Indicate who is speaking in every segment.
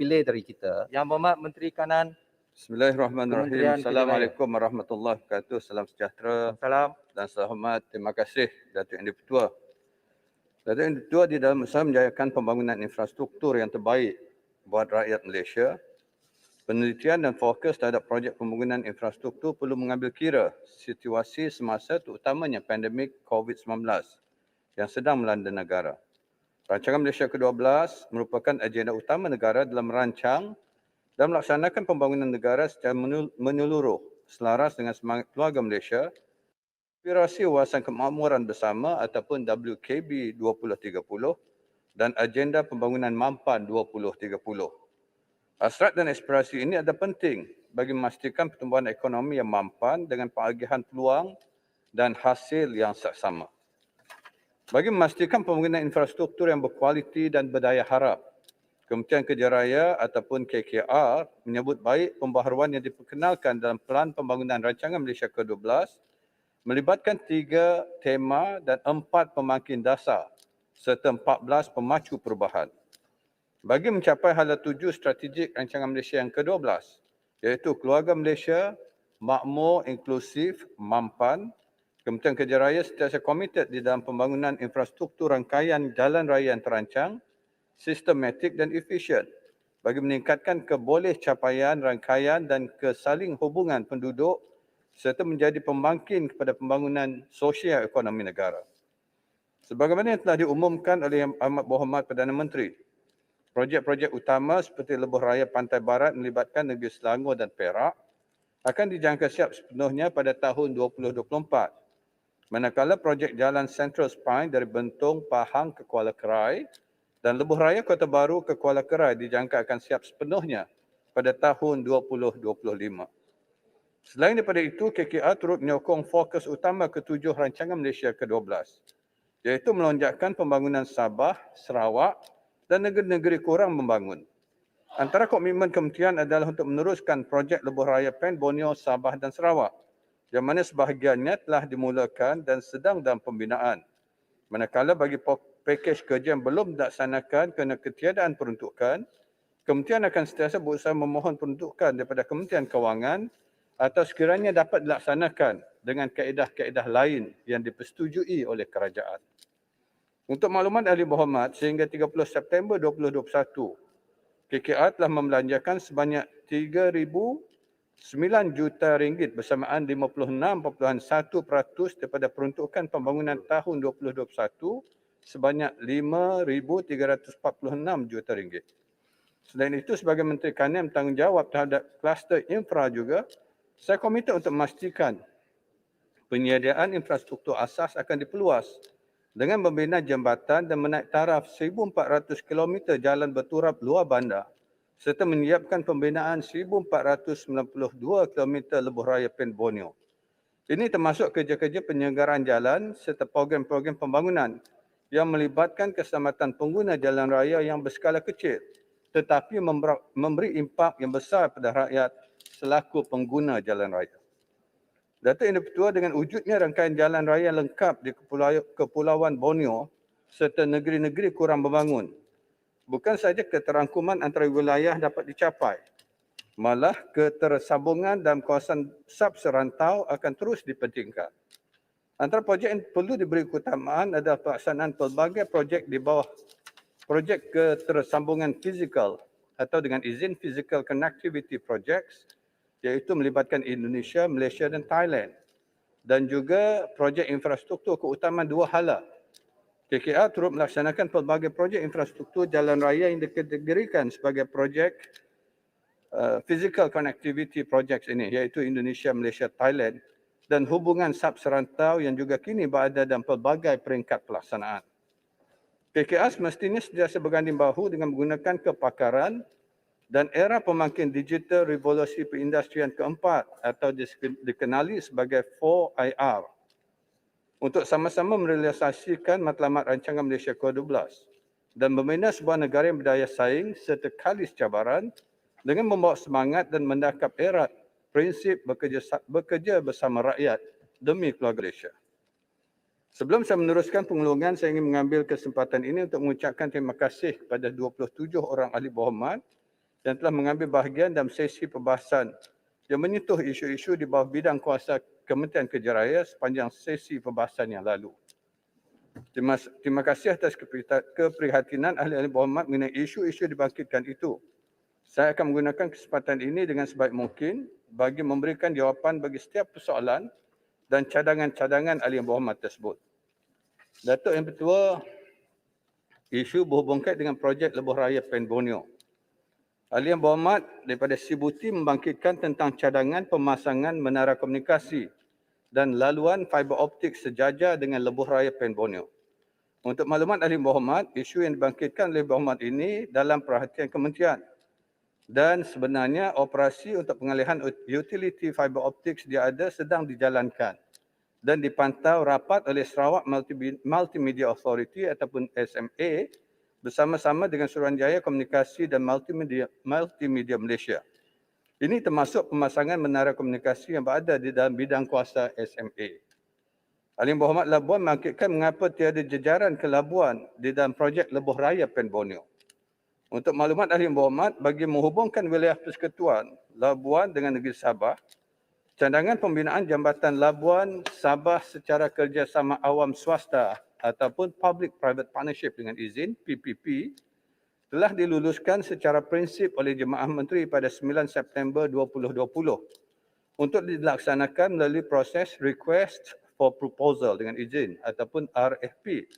Speaker 1: dipilih dari kita. Yang Berhormat Menteri Kanan,
Speaker 2: Bismillahirrahmanirrahim.
Speaker 1: Kementerian Pilihan Raya.
Speaker 2: Assalamualaikum warahmatullahi wabarakatuh. Salam sejahtera
Speaker 1: Salam.
Speaker 2: dan salam hormat. Terima kasih Datuk Yang di-Pertua. Datuk Yang di-Pertua di dalam usaha menjayakan pembangunan infrastruktur yang terbaik buat rakyat Malaysia. Penelitian dan fokus terhadap projek pembangunan infrastruktur perlu mengambil kira situasi semasa terutamanya pandemik COVID-19 yang sedang melanda negara. Rancangan Malaysia ke-12 merupakan agenda utama negara dalam merancang dan melaksanakan pembangunan negara secara menyeluruh selaras dengan semangat keluarga Malaysia, aspirasi wawasan kemakmuran bersama ataupun WKB 2030 dan agenda pembangunan mampan 2030. Hasrat dan aspirasi ini adalah penting bagi memastikan pertumbuhan ekonomi yang mampan dengan pengagihan peluang dan hasil yang saksama. Bagi memastikan pembangunan infrastruktur yang berkualiti dan berdaya harap, Kementerian Kerja Raya ataupun KKR menyebut baik pembaharuan yang diperkenalkan dalam Pelan Pembangunan Rancangan Malaysia ke-12 melibatkan 3 tema dan 4 pemangkin dasar serta 14 pemacu perubahan. Bagi mencapai hala tuju strategik Rancangan Malaysia yang ke-12, iaitu Keluarga Malaysia, Makmur, Inklusif, Mampan, Kementerian Kerja Raya sentiasa komited di dalam pembangunan infrastruktur rangkaian jalan raya yang terancang, sistematik dan efisien bagi meningkatkan kebolehcapaian rangkaian dan kesaling hubungan penduduk serta menjadi pembangkit kepada pembangunan sosial ekonomi negara. Sebagaimana yang telah diumumkan oleh Yang Amat Berhormat Perdana Menteri, projek-projek utama seperti Lebuh Raya Pantai Barat melibatkan negeri Selangor dan Perak akan dijangka siap sepenuhnya pada tahun 2024. Manakala projek Jalan Central Spine dari Bentong, Pahang ke Kuala Kerai dan Lebuh Raya Kota Baru ke Kuala Kerai dijangka akan siap sepenuhnya pada tahun 2025. Selain daripada itu, KKR turut menyokong fokus utama ketujuh Rancangan Malaysia ke-12, iaitu melonjakkan pembangunan Sabah, Sarawak dan negeri-negeri kurang membangun. Antara komitmen kementerian adalah untuk meneruskan projek Lebuh Raya Pen Borneo, Sabah dan Sarawak, yang mana sebahagiannya telah dimulakan dan sedang dalam pembinaan. Manakala bagi pakej kerja yang belum dilaksanakan kerana ketiadaan peruntukan, kementerian akan sentiasa berusaha memohon peruntukan daripada Kementerian Kewangan atau sekiranya dapat dilaksanakan dengan kaedah-kaedah lain yang dipersetujui oleh kerajaan. Untuk makluman ahli berhormat, sehingga 30 September 2021, KKR telah membelanjakan sebanyak 3,009 juta ringgit bersamaan 56.1% daripada peruntukan pembangunan tahun 2021 sebanyak 5,346 juta ringgit. Selain itu, sebagai Menteri Kanan bertanggungjawab terhadap kluster infra juga, saya komited untuk memastikan penyediaan infrastruktur asas akan diperluas dengan membina jambatan dan menaik taraf 1,400 km jalan berturap luar bandar serta menyiapkan pembinaan 1,492 km Lebuh Raya Pen Borneo. Ini termasuk kerja-kerja penyelenggaraan jalan serta program-program pembangunan yang melibatkan keselamatan pengguna jalan raya yang berskala kecil tetapi memberi impak yang besar pada rakyat selaku pengguna jalan raya. Datuk Yang di-Pertua, dengan wujudnya rangkaian jalan raya lengkap di Kepulauan Borneo serta negeri-negeri kurang membangun, bukan sahaja keterangkuman antara wilayah dapat dicapai, malah ketersambungan dalam kawasan sub-serantau akan terus dipentingkan. Antara projek yang perlu diberi keutamaan adalah pelaksanaan pelbagai projek di bawah projek ketersambungan fizikal atau dengan izin Physical Connectivity Projects, iaitu melibatkan Indonesia, Malaysia dan Thailand, dan juga projek infrastruktur keutamaan dua hala. KKR turut melaksanakan pelbagai projek infrastruktur jalan raya yang dikategorikan sebagai projek Physical Connectivity Projects ini, iaitu Indonesia, Malaysia, Thailand, dan hubungan sub-serantau yang juga kini berada dalam pelbagai peringkat pelaksanaan. KKR semestinya sentiasa berganding bahu dengan menggunakan kepakaran dan era pemangkin digital revolusi perindustrian keempat atau dikenali sebagai 4IR untuk sama-sama merealisasikan matlamat Rancangan Malaysia ke-12 dan membina sebuah negara yang berdaya saing serta kalis cabaran dengan membawa semangat dan mendakap erat prinsip bekerja bersama rakyat demi keluarga Malaysia. Sebelum saya meneruskan pengelungan, saya ingin mengambil kesempatan ini untuk mengucapkan terima kasih kepada 27 orang ahli berhormat yang telah mengambil bahagian dalam sesi perbahasan yang menyentuh isu-isu di bawah bidang kuasa Kementerian Kerja Raya sepanjang sesi perbahasan yang lalu. Terima kasih atas keprihatinan ahli-ahli berhormat mengenai isu-isu dibangkitkan itu. Saya akan menggunakan kesempatan ini dengan sebaik mungkin bagi memberikan jawapan bagi setiap persoalan dan cadangan-cadangan ahli yang berhormat tersebut. Datuk Yang Pertua, isu berhubung kait dengan projek Lebuh Raya Pen Borneo. Ahli yang berhormat daripada Sibuti membangkitkan tentang cadangan pemasangan menara komunikasi dan laluan fiber optik sejajar dengan Lebuh Raya Pen Borneo. Untuk maklumat ahli yang berhormat, isu yang dibangkitkan oleh berhormat ini dalam perhatian kementerian dan sebenarnya operasi untuk pengalihan utility fiber optik sedia ada sedang dijalankan dan dipantau rapat oleh Sarawak Multimedia Authority ataupun SMA bersama-sama dengan Suruhanjaya Komunikasi dan Multimedia Malaysia. Ini termasuk pemasangan menara komunikasi yang berada di dalam bidang kuasa SMA. Ahli yang berhormat Labuan membangkitkan mengapa tiada jejaran ke Labuan di dalam projek Lebuh Raya Pen Borneo. Untuk maklumat ahli yang berhormat, bagi menghubungkan wilayah persekutuan Labuan dengan negeri Sabah, cadangan pembinaan jambatan Labuan Sabah secara kerjasama awam swasta ataupun Public-Private Partnership dengan izin PPP telah diluluskan secara prinsip oleh Jemaah Menteri pada 9 September 2020 untuk dilaksanakan melalui proses Request for Proposal dengan izin ataupun RFP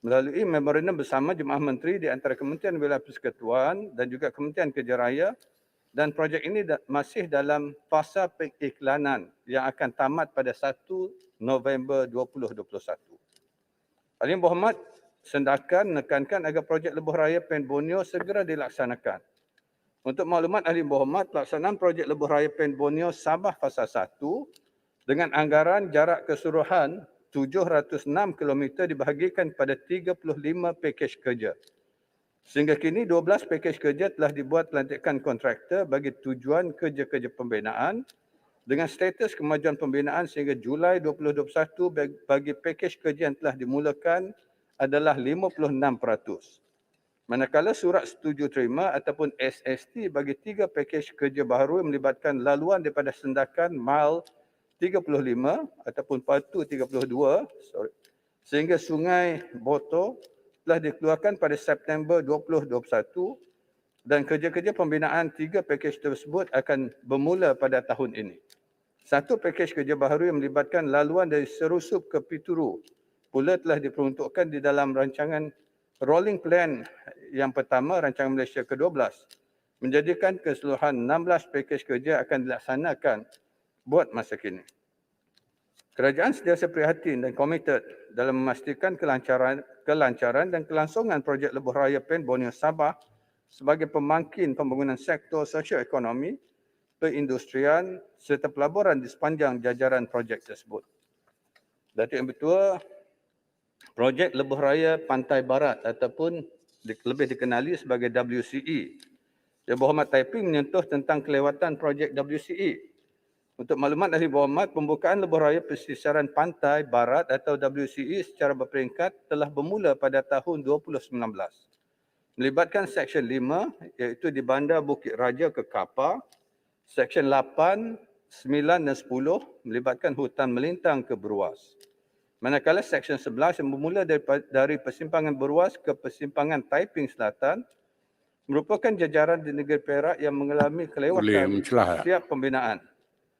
Speaker 2: melalui memorandum bersama Jemaah Menteri di antara Kementerian Wilayah Persekutuan dan juga Kementerian Kerja Raya, dan projek ini masih dalam fasa pengiklanan yang akan tamat pada 1 November 2021. Ahli yang berhormat sendakan menekankan agar projek Lebuh Raya Pen Borneo segera dilaksanakan. Untuk maklumat ahli yang berhormat, pelaksanaan projek Lebuh Raya Pen Borneo Sabah Fasa 1 dengan anggaran jarak keseluruhan 706 km dibahagikan kepada 35 pakej kerja. Sehingga kini 12 pakej kerja telah dibuat pelantikan kontraktor bagi tujuan kerja-kerja pembinaan dengan status kemajuan pembinaan sehingga Julai 2021 bagi pakej kerja yang telah dimulakan adalah 56%. Manakala surat setuju terima ataupun SST bagi 3 pakej kerja baru yang melibatkan laluan daripada Sendakan Mile 35 ataupun Patu 32 sehingga Sungai Boto telah dikeluarkan pada September 2021 dan kerja-kerja pembinaan 3 pakej tersebut akan bermula pada tahun ini. 1 pakej kerja baru yang melibatkan laluan dari Serusup ke Pituru pula telah diperuntukkan di dalam rancangan Rolling Plan yang pertama, rancangan Malaysia ke-12, menjadikan keseluruhan 16 pakej kerja akan dilaksanakan buat masa kini. Kerajaan sentiasa prihatin dan komited dalam memastikan kelancaran dan kelangsungan projek Lebuh Raya Pen Borneo Sabah sebagai pemangkin pembangunan sektor sosioekonomi, perindustrian serta pelaburan di sepanjang jajaran projek tersebut. Datuk Yang Pertua, projek Lebuh Raya Pantai Barat ataupun lebih dikenali sebagai WCE. Yang berhormat Taiping menyentuh tentang kelewatan projek WCE. Untuk maklumat ahli berhormat, pembukaan Lebuh Raya Pesisiran Pantai Barat atau WCE secara berperingkat telah bermula pada tahun 2019. Melibatkan Seksyen 5 iaitu di Bandar Bukit Raja ke Kapar, Seksyen 8, 9 dan 10 melibatkan hutan melintang ke Beruas. Manakala Seksyen 11 yang bermula dari Persimpangan Beruas ke Persimpangan Taiping Selatan merupakan jajaran di negeri Perak yang mengalami kelewatan setiap pembinaan.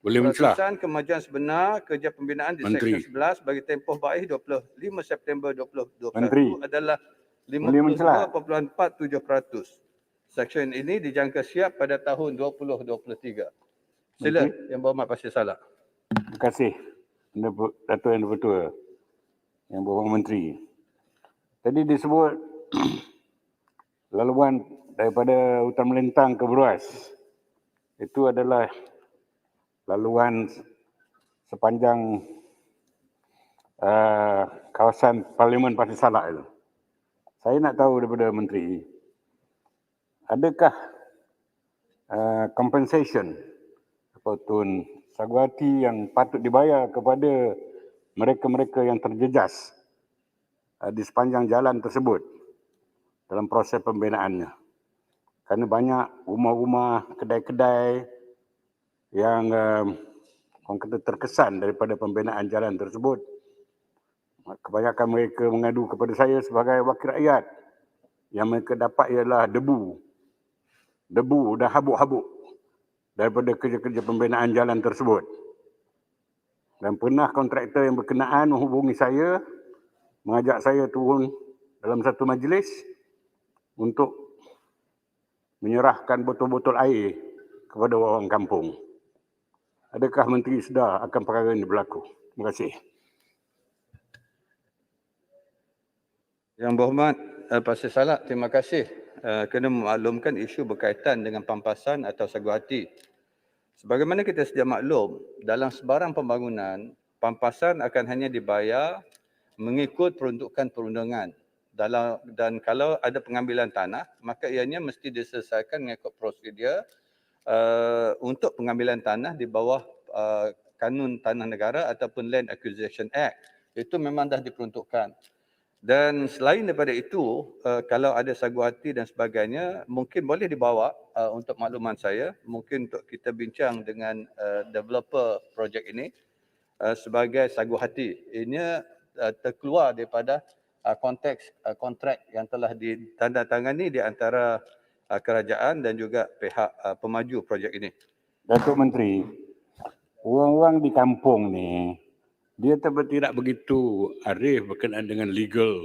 Speaker 2: Peratusan kemajuan sebenar kerja pembinaan di Seksyen 11 bagi tempoh baik 25 September 2021 adalah 52.47%. Seksyen ini dijangka siap pada tahun 2023. Sila Yang Berhormat Pasir Salak.
Speaker 3: Terima kasih Datuk Yang Pertua, Yang Berhormat Menteri. Tadi disebut laluan daripada hutan melintang ke Beruas. Itu adalah laluan sepanjang kawasan Parlimen Pasir Salak itu. Saya nak tahu daripada Menteri, adakah compensation ataupun saguati yang patut dibayar kepada mereka-mereka yang terjejas di sepanjang jalan tersebut dalam proses pembinaannya? Kerana banyak rumah-rumah, kedai-kedai yang orang kata terkesan daripada pembinaan jalan tersebut. Kebanyakan mereka mengadu kepada saya sebagai wakil rakyat. Yang mereka dapat ialah debu dan habuk-habuk daripada kerja-kerja pembinaan jalan tersebut. Dan pernah kontraktor yang berkenaan menghubungi saya, mengajak saya turun dalam satu majlis untuk menyerahkan botol-botol air kepada orang kampung. Adakah menteri sedar akan perkara ini berlaku? Terima kasih.
Speaker 2: Yang Berhormat Pasir Salak, terima kasih kerana memaklumkan isu berkaitan dengan pampasan atau sagu hati. Sebagaimana kita sedia maklum, dalam sebarang pembangunan, pampasan akan hanya dibayar mengikut peruntukan perundangan. Dan kalau ada pengambilan tanah, maka ianya mesti diselesaikan mengikut prosedur untuk pengambilan tanah di bawah Kanun Tanah Negara ataupun Land Acquisition Act. Itu memang dah diperuntukkan. Dan selain daripada itu, kalau ada sagu hati dan sebagainya, mungkin boleh dibawa untuk makluman saya, mungkin untuk kita bincang dengan developer projek ini sebagai sagu hati. Ini terkeluar daripada konteks kontrak yang telah ditandatangani di antara kerajaan dan juga pihak pemaju projek ini.
Speaker 3: Datuk Menteri, orang-orang di kampung ni, dia tidak begitu arif berkenaan dengan legal,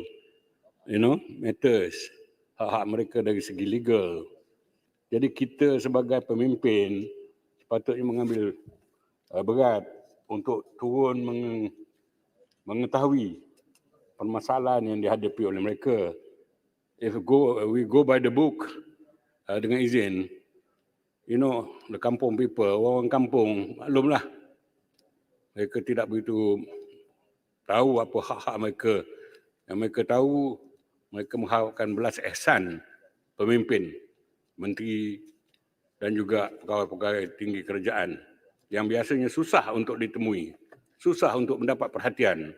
Speaker 3: matters. Hak-hak mereka dari segi legal. Jadi kita sebagai pemimpin sepatutnya mengambil berat untuk turun mengetahui permasalahan yang dihadapi oleh mereka. If we go by the book, dengan izin, the kampung people, orang kampung, maklumlah, mereka tidak begitu tahu apa hak-hak mereka. Yang mereka tahu, mereka mengharapkan belas ihsan pemimpin, menteri dan juga pegawai-pegawai tinggi kerajaan yang biasanya susah untuk ditemui, susah untuk mendapat perhatian.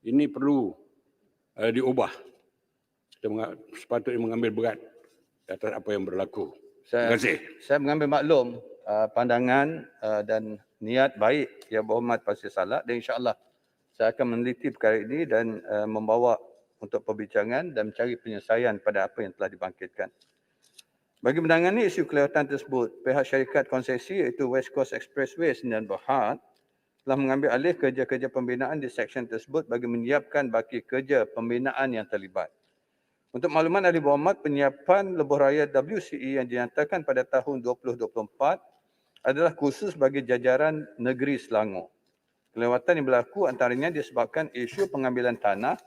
Speaker 3: Ini perlu diubah. Kita sepatutnya mengambil berat atas apa yang berlaku. Terima kasih.
Speaker 2: Saya mengambil maklum pandangan dan niat baik Yang Berhormat Pasir Salak, dan insya-Allah saya akan meneliti perkara ini dan membawa untuk perbincangan dan mencari penyelesaian pada apa yang telah dibangkitkan. Bagi menangani isu kelewatan tersebut, pihak syarikat konsesi iaitu West Coast Expressway Sdn Bhd telah mengambil alih kerja-kerja pembinaan di seksyen tersebut bagi menyiapkan baki kerja pembinaan yang terlibat. Untuk makluman Ahli Berhormat, penyiapan lebuh raya WCE yang dinyatakan pada tahun 2024 adalah khusus bagi jajaran negeri Selangor. Kelewatan yang berlaku antaranya disebabkan isu pengambilan tanah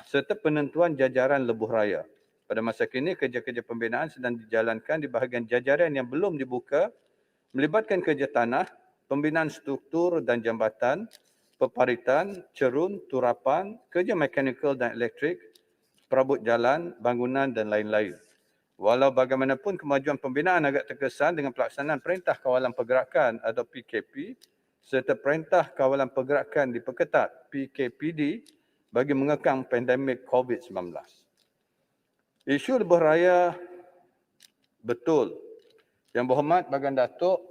Speaker 2: serta penentuan jajaran lebuh raya. Pada masa kini, kerja-kerja pembinaan sedang dijalankan di bahagian jajaran yang belum dibuka, melibatkan kerja tanah, pembinaan struktur dan jambatan, peparitan, cerun, turapan, kerja mekanikal dan elektrik, perabot jalan, bangunan dan lain-lain. Walau bagaimanapun kemajuan pembinaan agak terkesan dengan pelaksanaan Perintah Kawalan Pergerakan atau PKP serta Perintah Kawalan Pergerakan diperketat PKPD bagi mengekang pandemik COVID-19. Isu lebuh raya betul. Yang Berhormat Bagan Datuk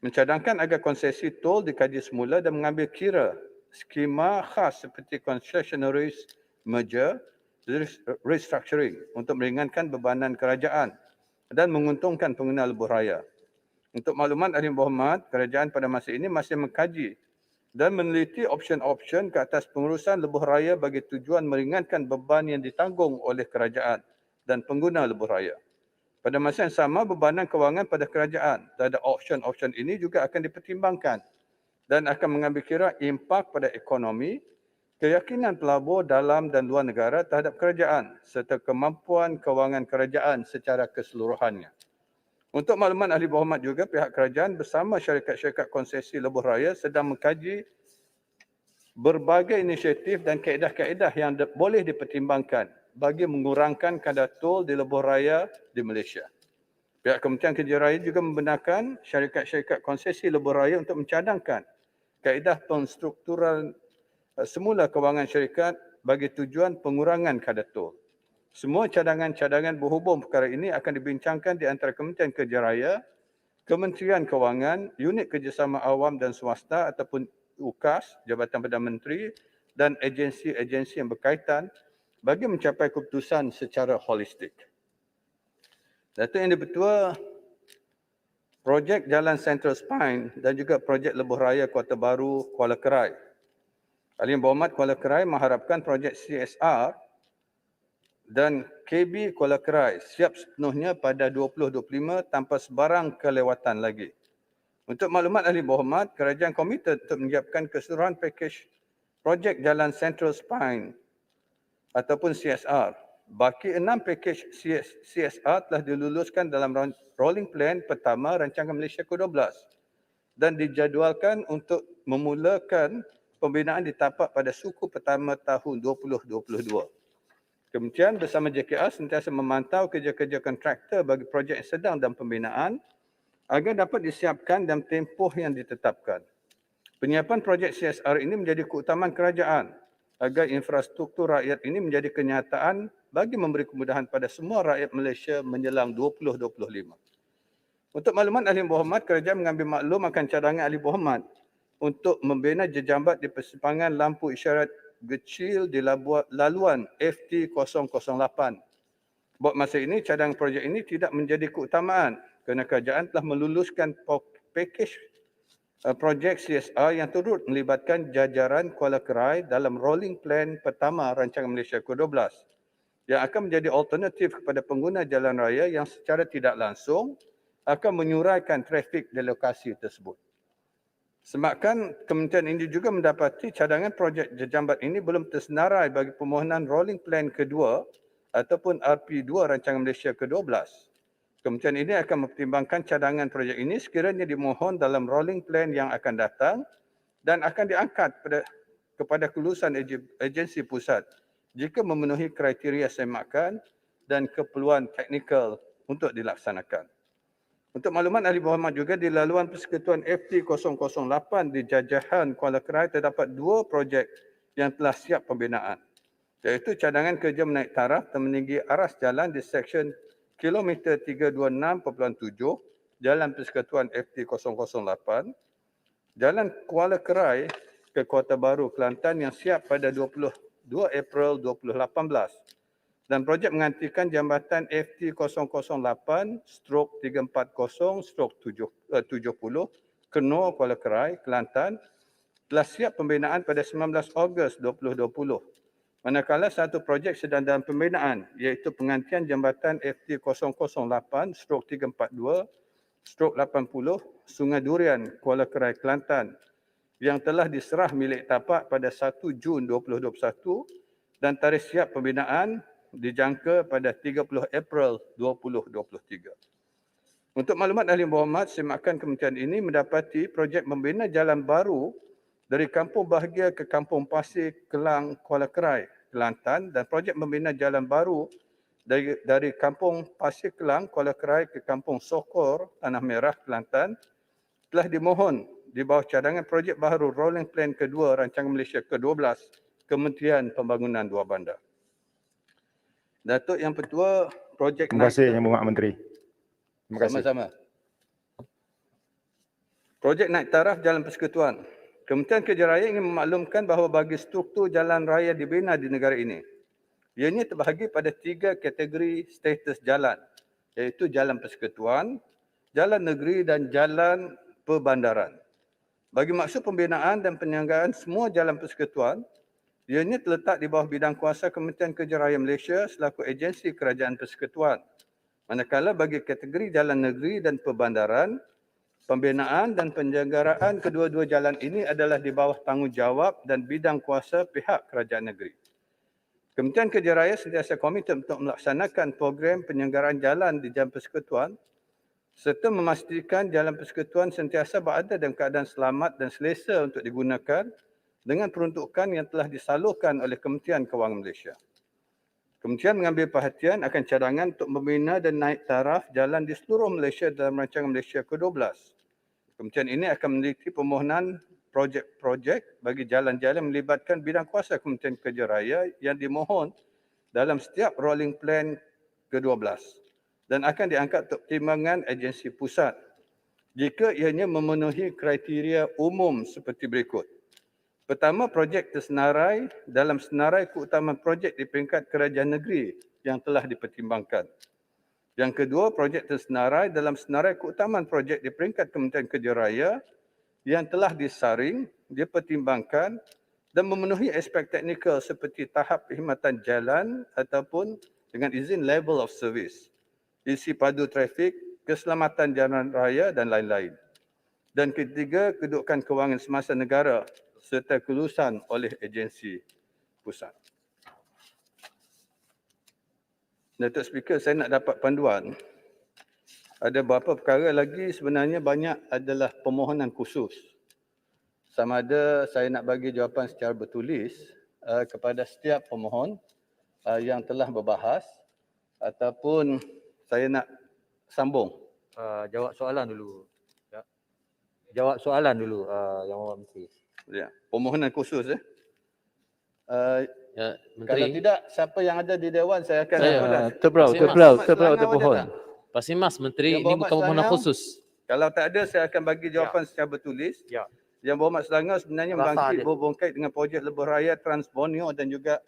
Speaker 2: mencadangkan agar konsesi tol dikaji semula dan mengambil kira skema khas seperti concessionary merger restructuring untuk meringankan bebanan kerajaan dan menguntungkan pengguna lebuh raya. Untuk makluman Ahli Berhormat, kerajaan pada masa ini masih mengkaji dan meneliti option-option ke atas pengurusan lebuh raya bagi tujuan meringankan beban yang ditanggung oleh kerajaan dan pengguna lebuh raya. Pada masa yang sama, bebanan kewangan pada kerajaan terhadap option-option ini juga akan dipertimbangkan dan akan mengambil kira impak pada ekonomi, keyakinan pelabur dalam dan luar negara terhadap kerajaan serta kemampuan kewangan kerajaan secara keseluruhannya. Untuk makluman Ahli Berhormat juga, pihak kerajaan bersama syarikat-syarikat konsesi lebuh raya sedang mengkaji berbagai inisiatif dan kaedah-kaedah yang boleh dipertimbangkan bagi mengurangkan kadar tol di lebuh raya di Malaysia. Pihak Kementerian Kerja Raya juga membenarkan syarikat-syarikat konsesi lebuh raya untuk mencadangkan kaedah penstrukturan semula kewangan syarikat bagi tujuan pengurangan kadar tol. Semua cadangan-cadangan berhubung perkara ini akan dibincangkan di antara Kementerian Kerja Raya, Kementerian Kewangan, Unit Kerjasama Awam dan Swasta ataupun UKAS, Jabatan Perdana Menteri dan agensi-agensi yang berkaitan bagi mencapai keputusan secara holistik. Datuk Yang di-Pertua, projek Jalan Central Spine dan juga projek Lebuh Raya Kota Baru Kuala Kerai. Ahli Yang Berhormat Kuala Kerai mengharapkan projek CSR dan KB Kuala Kerai siap sepenuhnya pada 2025 tanpa sebarang kelewatan lagi. Untuk maklumat Ahli Berhormat, kerajaan komited untuk menyiapkan keseluruhan pakej projek Jalan Central Spine ataupun CSR. Baki 6 pakej CSR telah diluluskan dalam rolling plan pertama rancangan Malaysia ke-12 dan dijadualkan untuk memulakan pembinaan di tapak pada suku pertama tahun 2022. Kementerian bersama JKR sentiasa memantau kerja-kerja kontraktor bagi projek yang sedang dalam pembinaan agar dapat disiapkan dalam tempoh yang ditetapkan. Penyiapan projek CSR ini menjadi keutamaan kerajaan agar infrastruktur rakyat ini menjadi kenyataan bagi memberi kemudahan pada semua rakyat Malaysia menjelang 2025. Untuk maklumat Ahli Berhormat, kerajaan mengambil maklum akan cadangan Ahli Berhormat untuk membina jejambat di persimpangan lampu isyarat kecil di laluan FT008. Buat masa ini, cadangan projek ini tidak menjadi keutamaan kerana kerajaan telah meluluskan pakej projek CSR yang turut melibatkan jajaran Kuala Kerai dalam rolling plan pertama rancangan Malaysia ke-12 yang akan menjadi alternatif kepada pengguna jalan raya yang secara tidak langsung akan menyuraikan trafik di lokasi tersebut. Sebabkan kementerian ini juga mendapati cadangan projek jejambat ini belum tersenarai bagi permohonan rolling plan kedua ataupun RP2 rancangan Malaysia ke-12. Kementerian ini akan mempertimbangkan cadangan projek ini sekiranya dimohon dalam rolling plan yang akan datang dan akan diangkat kepada kelulusan agensi pusat jika memenuhi kriteria semakan dan keperluan teknikal untuk dilaksanakan. Untuk maklumat Ahli Berhormat juga, di laluan Persekutuan FT008 di Jajahan Kuala Kerai terdapat 2 projek yang telah siap pembinaan, iaitu cadangan kerja menaik taraf dan meninggi aras jalan di seksyen kilometer 326.7 Jalan Persekutuan FT008, Jalan Kuala Kerai ke Kota Baru Kelantan yang siap pada 22 April 2018 dan projek menggantikan jambatan FT008/340/70 Kenor Kuala Kerai, Kelantan telah siap pembinaan pada 19 Ogos 2020. Manakala satu projek sedang dalam pembinaan iaitu penggantian jambatan FT008/342/80 Sungai Durian Kuala Kerai, Kelantan yang telah diserah milik tapak pada 1 Jun 2021 dan tarikh siap pembinaan dijangka pada 30 April 2023. Untuk maklumat Ahli Berhormat, semakan kementerian ini mendapati projek membina jalan baru dari Kampung Bahagia ke Kampung Pasir Kelang, Kuala Kerai, Kelantan dan projek membina jalan baru dari Kampung Pasir Kelang, Kuala Kerai ke Kampung Sokor, Tanah Merah, Kelantan telah dimohon di bawah cadangan projek baru rolling plan kedua rancangan Malaysia ke-12 Kementerian Pembangunan Dua Bandar. Datuk Yang Pertua, projek
Speaker 4: Terima kasih Yang Berhormat Menteri. Terima kasih.
Speaker 2: sama-sama. Projek naik taraf Jalan Persekutuan. Kementerian Kerja Raya ingin memaklumkan bahawa bagi struktur jalan raya dibina di negara ini, ianya terbahagi pada 3 kategori status jalan, iaitu jalan persekutuan, jalan negeri dan jalan perbandaran. Bagi maksud pembinaan dan penyelenggaraan semua jalan persekutuan, ianya terletak di bawah bidang kuasa Kementerian Kerja Raya Malaysia selaku agensi kerajaan persekutuan. Manakala bagi kategori jalan negeri dan perbandaran, pembinaan dan penyelenggaraan kedua-dua jalan ini adalah di bawah tanggungjawab dan bidang kuasa pihak kerajaan negeri. Kementerian Kerja Raya sentiasa komited untuk melaksanakan program penyelenggaraan jalan di jalan persekutuan serta memastikan jalan persekutuan sentiasa berada dalam keadaan selamat dan selesa untuk digunakan dengan peruntukan yang telah disalurkan oleh Kementerian Kewangan Malaysia. Kementerian mengambil perhatian akan cadangan untuk membina dan naik taraf jalan di seluruh Malaysia dalam rancangan Malaysia ke-12. Kementerian ini akan meneliti permohonan projek-projek bagi jalan-jalan melibatkan bidang kuasa Kementerian Kerja Raya yang dimohon dalam setiap rolling plan ke-12 dan akan diangkat untuk pertimbangan agensi pusat jika ianya memenuhi kriteria umum seperti berikut. Pertama, projek tersenarai dalam senarai keutamaan projek di peringkat kerajaan negeri yang telah dipertimbangkan. Yang kedua, projek tersenarai dalam senarai keutamaan projek di peringkat Kementerian Kerja Raya yang telah disaring, dipertimbangkan dan memenuhi aspek teknikal seperti tahap perkhidmatan jalan ataupun dengan izin level of service, isi padu trafik, keselamatan jalan raya dan lain-lain. Dan ketiga, kedudukan kewangan semasa negara serta kelulusan oleh agensi pusat. Datuk Speaker, saya nak dapat panduan. Ada beberapa perkara lagi sebenarnya banyak adalah permohonan khusus. Sama ada saya nak bagi jawapan secara bertulis kepada setiap pemohon yang telah berbahas ataupun saya nak sambung.
Speaker 1: Jawab soalan dulu. Ya. Jawab soalan dulu Yang Berhormat Menteri.
Speaker 2: Ya, permohonan khusus
Speaker 5: Ya,
Speaker 2: Kalau
Speaker 5: Menteri.
Speaker 2: tidak, siapa yang ada di Dewan saya akan
Speaker 5: Terberau,
Speaker 2: terpohon.
Speaker 5: Pasti Mas Menteri,
Speaker 2: Yang
Speaker 5: ini
Speaker 2: Berhormat
Speaker 5: bukan permohonan
Speaker 2: Selangor.
Speaker 5: khusus.
Speaker 2: Kalau tak ada, saya akan bagi jawapan secara bertulis.
Speaker 1: Ya.
Speaker 2: Yang Berhormat Selangor sebenarnya
Speaker 1: Rasa
Speaker 2: bangkit
Speaker 1: je.
Speaker 2: berbongkait dengan projek Lebuh Raya Trans Borneo dan juga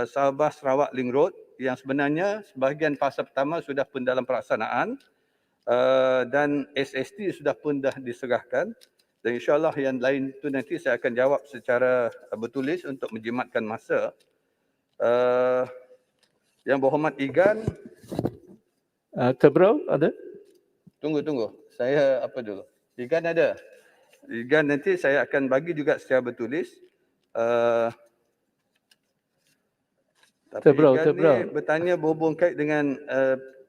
Speaker 2: Sabah Sarawak Link Road yang sebenarnya sebahagian fasa pertama sudah pun dalam pelaksanaan dan SST sudah pun dah diserahkan. Dan insyaAllah yang lain itu nanti saya akan jawab secara bertulis untuk menjimatkan masa. Yang Berhormat Igan,
Speaker 6: Terberau ada?
Speaker 2: tunggu. Saya apa dulu? Igan ada? Igan nanti saya akan bagi juga secara bertulis. Tapi
Speaker 6: Terberau.
Speaker 2: Igan ni bertanya berhubung kait dengan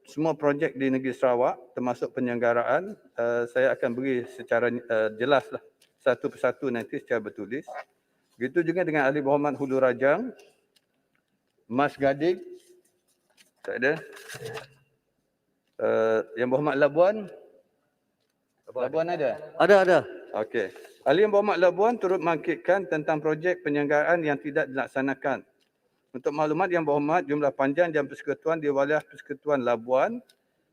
Speaker 2: semua projek di negeri Sarawak termasuk penyelenggaraan. Saya akan beri secara jelaslah satu persatu nanti secara bertulis. Begitu juga dengan Ahli Berhormat Hulu Rajang, Mas Gadik, tak ada. Yang Berhormat Labuan, Labuan ada?
Speaker 1: Ada.
Speaker 2: Okey. Ahli Yang Berhormat Labuan turut bangkitkan tentang projek penyelenggaraan yang tidak dilaksanakan. Untuk maklumat Yang Berhormat, jumlah panjang jam persekutuan di Wilayah Persekutuan Labuan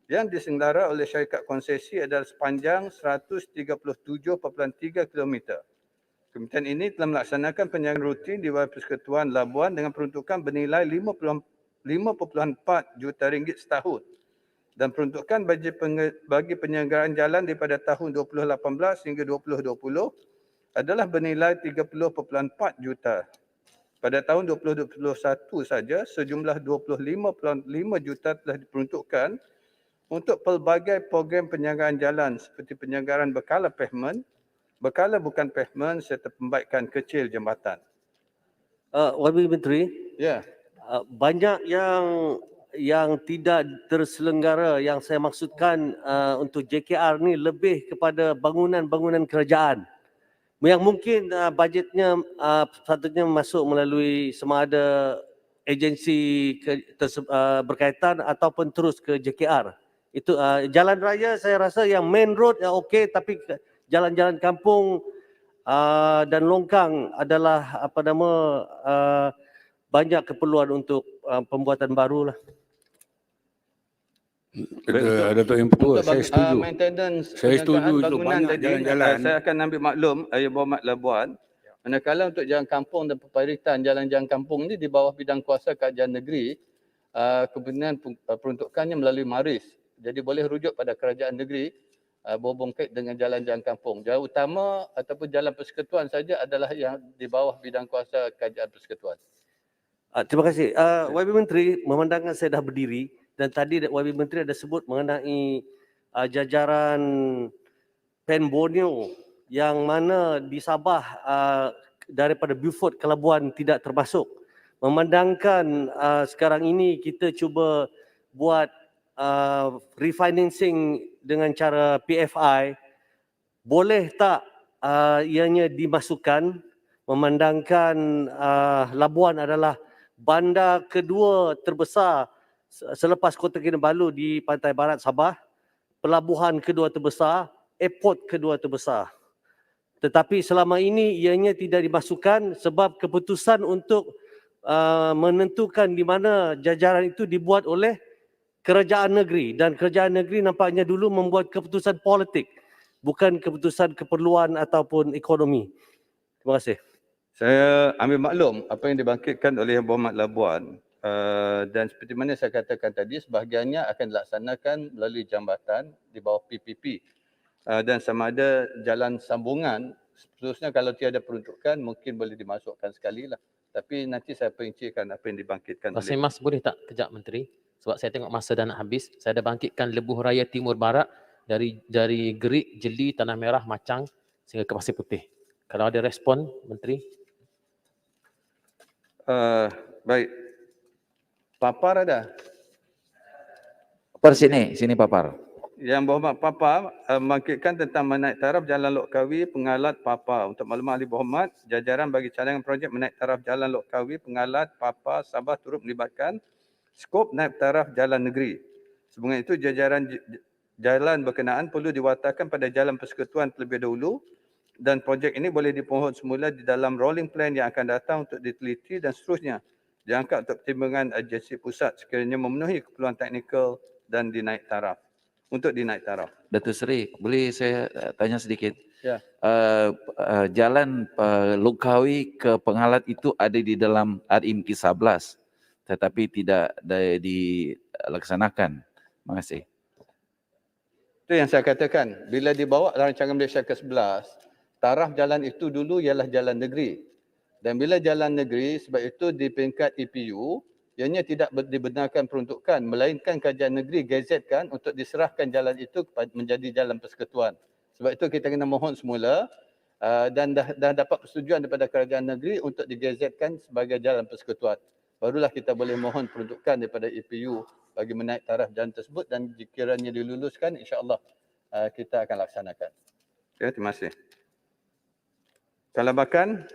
Speaker 2: yang diselenggara oleh syarikat konsesi adalah sepanjang 137.3 km. Kementerian ini telah melaksanakan penyelenggaraan rutin di Wilayah Persekutuan Labuan dengan peruntukan bernilai 5.4 juta ringgit setahun. Dan peruntukan bagi penyelenggaraan jalan daripada tahun 2018 hingga 2020 adalah bernilai 30.4 juta. Pada tahun 2021 saja, sejumlah 25.5 juta telah diperuntukkan untuk pelbagai program penyelenggaraan jalan seperti penyelenggaraan berkala pavement, berkala bukan pavement serta pembaikan kecil jambatan.
Speaker 7: Wakil Menteri,
Speaker 2: Ya,
Speaker 7: banyak yang tidak terselenggara yang saya maksudkan untuk JKR ni lebih kepada bangunan-bangunan kerajaan yang mungkin bajetnya sepatutnya masuk melalui sama ada agensi berkaitan ataupun terus ke JKR. Itu jalan raya saya rasa yang main road yang okey, tapi jalan-jalan kampung dan longkang adalah banyak keperluan untuk pembuatan baru lah.
Speaker 3: Datuk Yang Pertua, saya setuju.
Speaker 2: maintenance
Speaker 3: Saya setuju
Speaker 2: penyelenggaraan
Speaker 3: itu
Speaker 2: bangunan
Speaker 3: banyak
Speaker 2: tadi,
Speaker 3: jalan-jalan.
Speaker 2: saya akan ambil maklum Yang Berhormat Labuan. Manakala untuk jalan kampung dan peparitan jalan-jalan kampung ni di bawah bidang kuasa kerajaan negeri, kebenaran peruntukannya melalui MARIS. Jadi boleh rujuk pada kerajaan negeri berhubung kait dengan jalan-jalan kampung. Jalan utama ataupun jalan persekutuan saja adalah yang di bawah bidang kuasa kerajaan persekutuan.
Speaker 7: Terima kasih. Wakil Menteri, memandangkan saya dah berdiri dan tadi Wakil Menteri ada sebut mengenai jajaran Pen Borneo yang mana di Sabah daripada Beaufort ke Labuan tidak termasuk. Memandangkan sekarang ini kita cuba buat refinancing dengan cara PFI, boleh tak ianya dimasukkan memandangkan Labuan adalah bandar kedua terbesar selepas Kota Kinabalu di pantai barat Sabah, pelabuhan kedua terbesar, airport kedua terbesar. Tetapi selama ini ianya tidak dimasukkan sebab keputusan untuk menentukan di mana jajaran itu dibuat oleh kerajaan negeri, dan kerajaan negeri nampaknya dulu membuat keputusan politik, bukan keputusan keperluan ataupun ekonomi. Terima kasih.
Speaker 2: Saya ambil maklum apa yang dibangkitkan oleh Yang Berhormat Labuan, dan seperti mana saya katakan tadi, sebahagiannya akan dilaksanakan melalui jambatan di bawah PPP, dan sama ada jalan sambungan seterusnya kalau tiada peruntukan mungkin boleh dimasukkan sekali lah. Tapi nanti saya perincikan apa yang dibangkitkan oleh
Speaker 5: Pasimas boleh tak kejap Menteri? Sebab saya tengok masa dah nak habis. Saya dah bangkitkan Lebuh Raya Timur Barat dari Gerik, Jeli, Tanah Merah, Macang sehingga ke Pasir Putih. Kalau ada respon Menteri.
Speaker 2: baik. Papar ada?
Speaker 6: Papar sini Papar.
Speaker 2: Yang Berhormat Papa membangkitkan tentang menaik taraf Jalan Lok Kawi Pengalat Papa. Untuk maklumat Ahli Berhormat, jajaran bagi cadangan projek menaik taraf Jalan Lok Kawi Pengalat Papa Sabah turut melibatkan skop naik taraf jalan negeri. Sebelum itu, jajaran jalan berkenaan perlu diwatakan pada Jalan Persekutuan terlebih dahulu, dan projek ini boleh dipohon semula di dalam rolling plan yang akan datang untuk diteliti dan seterusnya diangkat untuk pertimbangan agensi pusat sekiranya memenuhi keperluan teknikal dan dinaik taraf. Untuk dinaik taraf.
Speaker 6: Datuk Seri, boleh saya tanya sedikit?
Speaker 2: Ya.
Speaker 6: Jalan Lokawi ke Pengalat itu ada di dalam RMK 11 tetapi tidak dilaksanakan. Terima kasih.
Speaker 2: Itu yang saya katakan. Bila dibawa rancangan Malaysia ke-11, taraf jalan itu dulu ialah jalan negeri. Dan bila jalan negeri, sebab itu di peringkat EPU, ianya tidak dibenarkan peruntukan, melainkan kajian negeri gazetkan untuk diserahkan jalan itu menjadi jalan persekutuan. Sebab itu kita kena mohon semula dan dah dapat persetujuan daripada kerajaan negeri untuk digazetkan sebagai jalan persekutuan. Barulah kita boleh mohon peruntukan daripada EPU bagi menaik taraf jalan tersebut, dan jikiranya diluluskan, insya-Allah kita akan laksanakan. Okay, terima kasih. Talabakan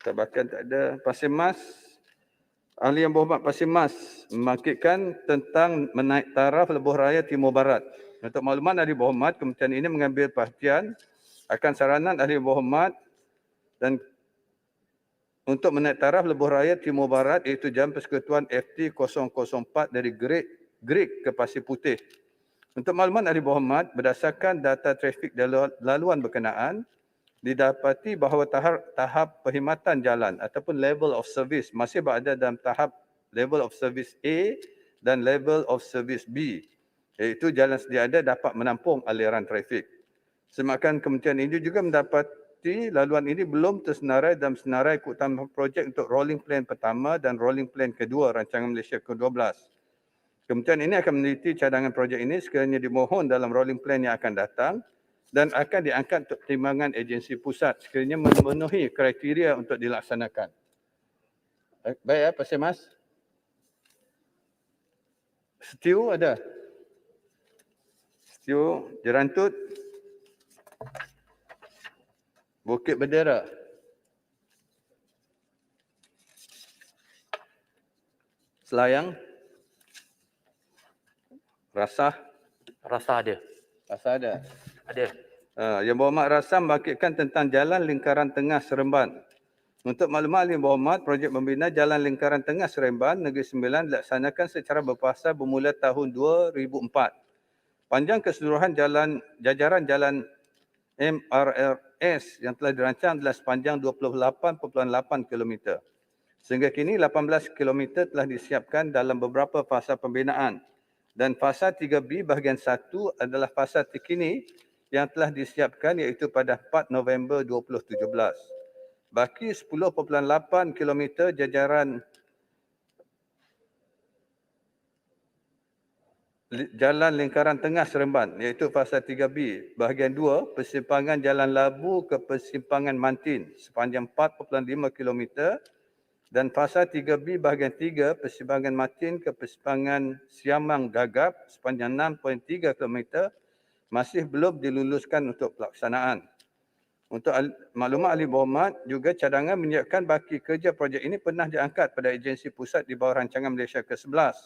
Speaker 2: tak ada. Pasir Mas, Ahli Yang Berhormat Pasir Mas membangkitkan tentang menaik taraf Lebuh Raya Timur Barat. Untuk makluman Ahli Berhormat, Kementerian ini mengambil perhatian akan saranan Ahli Berhormat dan untuk menaik taraf Lebuh Raya Timur Barat iaitu Jalan Persekutuan FT 004 dari Gerik ke Pasir Putih. Untuk makluman Ahli Berhormat, berdasarkan data trafik laluan berkenaan, didapati bahawa tahap perkhidmatan jalan ataupun level of service masih berada dalam tahap level of service A dan level of service B, iaitu jalan sedia ada dapat menampung aliran trafik. Semakan kementerian ini juga mendapati laluan ini belum tersenarai dalam senarai keutamaan projek untuk rolling plan pertama dan rolling plan kedua rancangan Malaysia ke-12. Kementerian ini akan meneliti cadangan projek ini sekiranya dimohon dalam rolling plan yang akan datang dan akan diangkat untuk pertimbangan agensi pusat sekiranya memenuhi kriteria untuk dilaksanakan. Baik ya, Pasir Mas. Setiu ada? Setiu, Jerantut, Bukit Bendera. Selayang, Rasah.
Speaker 5: Rasa ada.
Speaker 2: Rasah ada.
Speaker 5: Ada.
Speaker 2: Yang Berhormat Rasam membangkitkan tentang Jalan Lingkaran Tengah Seremban. Untuk maklumat Yang Berhormat, projek membina Jalan Lingkaran Tengah Seremban Negeri Sembilan dilaksanakan secara berfasa bermula tahun 2004. Panjang keseluruhan jajaran jalan MRRS yang telah dirancang adalah sepanjang 28.8 km. Sehingga kini 18 km telah disiapkan dalam beberapa fasa pembinaan. Dan fasa 3B bahagian 1 adalah fasa terkini yang telah disiapkan iaitu pada 4 November 2017. Baki 10.8 km jajaran Jalan Lingkaran Tengah Seremban iaitu fasa 3B bahagian 2 persimpangan Jalan Labu ke persimpangan Mantin sepanjang 4.5 km dan fasa 3B bahagian 3 persimpangan Mantin ke persimpangan Siamang Gagap sepanjang 6.3 km masih belum diluluskan untuk pelaksanaan. Untuk maklumat Ahli Berhormat, juga cadangan menyiapkan baki kerja projek ini pernah diangkat pada agensi pusat di bawah rancangan Malaysia ke-11.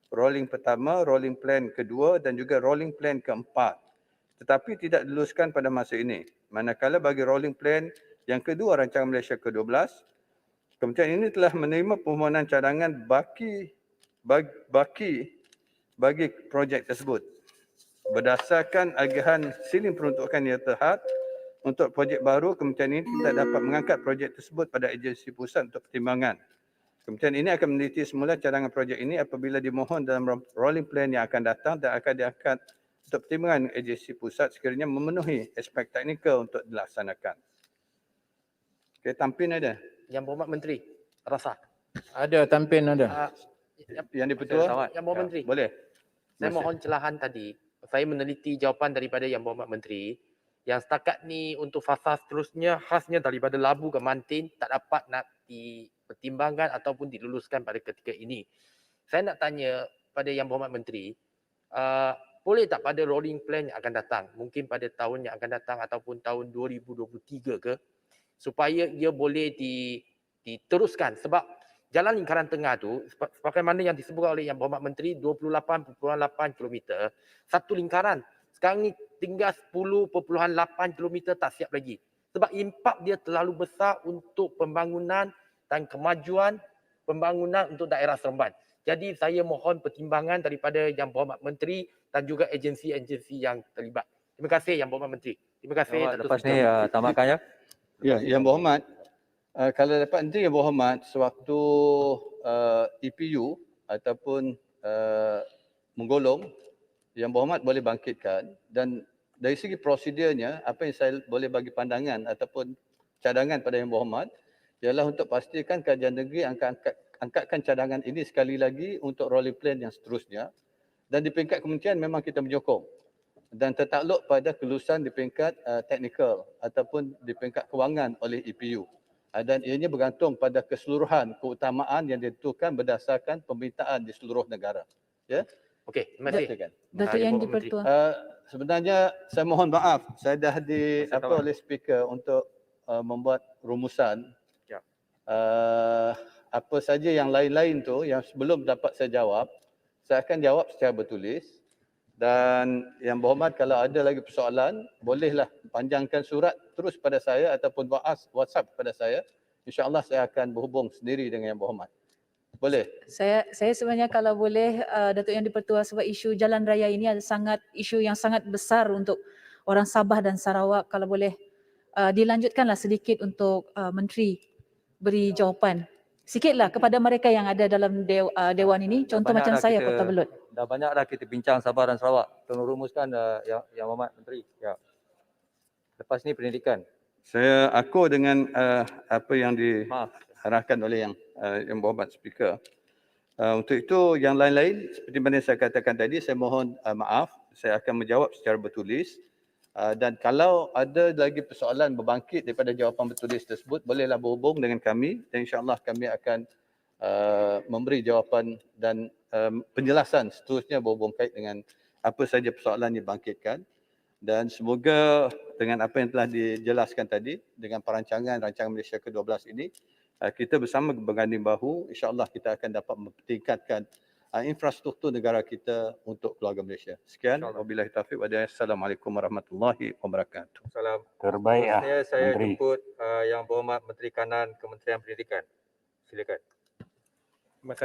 Speaker 2: Rolling pertama, rolling plan kedua dan juga rolling plan keempat. Tetapi tidak diluluskan pada masa ini. Manakala bagi rolling plan yang kedua rancangan Malaysia ke-12, Kementerian ini telah menerima permohonan cadangan bagi projek tersebut. Berdasarkan agihan silin peruntukan yang terhad untuk projek baru, kementerian ini tidak dapat mengangkat projek tersebut pada agensi pusat untuk pertimbangan. Kementerian ini akan meneliti semula cadangan projek ini apabila dimohon dalam rolling plan yang akan datang dan akan diangkat untuk pertimbangan agensi pusat sekiranya memenuhi aspek teknikal untuk dilaksanakan. Okey, tampin ada.
Speaker 5: Yang Berhormat Menteri, rasa.
Speaker 4: Ada tampin ada.
Speaker 2: Yang di-Pertua?
Speaker 5: Yang Berhormat Menteri.
Speaker 2: Boleh.
Speaker 5: Saya
Speaker 2: Masih.
Speaker 5: mohon celahan tadi. Saya meneliti jawapan daripada Yang Berhormat Menteri yang setakat ni untuk fasa seterusnya khasnya daripada Labu ke Mantin tak dapat nak dipertimbangkan ataupun diluluskan pada ketika ini. Saya nak tanya pada Yang Berhormat Menteri, boleh tak pada rolling plan yang akan datang, mungkin pada tahun yang akan datang ataupun tahun 2023 ke, supaya ia boleh diteruskan sebab jalan lingkaran tengah tu sebagaimana yang disebut oleh Yang Berhormat Menteri 28.8 km satu lingkaran. Sekarang ni tinggal 10.8 km tak siap lagi. Sebab impak dia terlalu besar untuk pembangunan dan kemajuan pembangunan untuk daerah Seremban. Jadi saya mohon pertimbangan daripada Yang Berhormat Menteri dan juga agensi-agensi yang terlibat. Terima kasih Yang Berhormat Menteri. Terima kasih. Datuk
Speaker 1: Lepas
Speaker 5: Seri
Speaker 1: ni
Speaker 5: Johor.
Speaker 1: tamatkan ya.
Speaker 2: Ya, Yang Berhormat, kalau dapat nanti Yang Berhormat sewaktu EPU ataupun menggolong, Yang Berhormat boleh bangkitkan dan dari segi prosedurnya apa yang saya boleh bagi pandangan ataupun cadangan pada Yang Berhormat ialah untuk pastikan kajian negeri angkatkan cadangan ini sekali lagi untuk rolling plan yang seterusnya dan di peringkat kementerian memang kita menyokong dan tertakluk pada kelulusan di peringkat teknikal ataupun di peringkat kewangan oleh EPU. Dan ianya bergantung pada keseluruhan keutamaan yang ditentukan berdasarkan pemberitaan di seluruh negara. Ya.
Speaker 5: Okey, terima kasih.
Speaker 2: Silakan.
Speaker 8: Datuk
Speaker 5: Yang
Speaker 8: Yang
Speaker 5: Berhormat
Speaker 8: di-Pertua.
Speaker 2: Sebenarnya saya mohon maaf, saya dah oleh speaker untuk membuat rumusan.
Speaker 5: Ya.
Speaker 2: Apa saja yang lain-lain tu yang sebelum dapat saya jawab, saya akan jawab secara bertulis. Dan Yang Berhormat kalau ada lagi persoalan, bolehlah panjangkan surat terus pada saya ataupun WhatsApp kepada saya. InsyaAllah saya akan berhubung sendiri dengan Yang Berhormat. Boleh?
Speaker 8: Saya sebenarnya kalau boleh Datuk Yang di-Pertua, sebab isu jalan raya ini ada isu yang sangat besar untuk orang Sabah dan Sarawak. Kalau boleh dilanjutkanlah sedikit untuk Menteri beri jawapan. Sikitlah kepada mereka yang ada dalam Dewan ini. Contoh
Speaker 1: banyak
Speaker 8: macam
Speaker 1: dah
Speaker 8: saya,
Speaker 1: kita-
Speaker 8: Kota Belud.
Speaker 1: Dah banyak dah kita bincang Sabah dan Sarawak. Tolong rumuskan Yang Berhormat Menteri. Ya. Lepas ni pendidikan.
Speaker 2: Saya akur dengan apa yang
Speaker 1: Maaf.
Speaker 2: diarahkan oleh Yang Berhormat Speaker. Untuk itu yang lain-lain seperti mana saya katakan tadi, saya mohon maaf. Saya akan menjawab secara bertulis. Dan kalau ada lagi persoalan berbangkit daripada jawapan bertulis tersebut, bolehlah berhubung dengan kami dan insya-Allah kami akan memberi jawapan dan penjelasan seterusnya berhubung kait dengan apa saja persoalan yang dibangkitkan. Dan semoga dengan apa yang telah dijelaskan tadi dengan rancangan Malaysia ke-12 ini, kita bersama berganding bahu, insya-Allah kita akan dapat meningkatkan infrastruktur negara kita untuk keluarga Malaysia. Sekian, wabillahi taufiq wa hidayah. Assalamualaikum warahmatullahi wabarakatuh.
Speaker 1: Salam.
Speaker 3: Terbaik ah,
Speaker 1: Seterusnya saya
Speaker 3: Menteri.
Speaker 1: jemput Yang Berhormat Menteri Kanan Kementerian Pendidikan. Silakan.
Speaker 9: Terima kasih.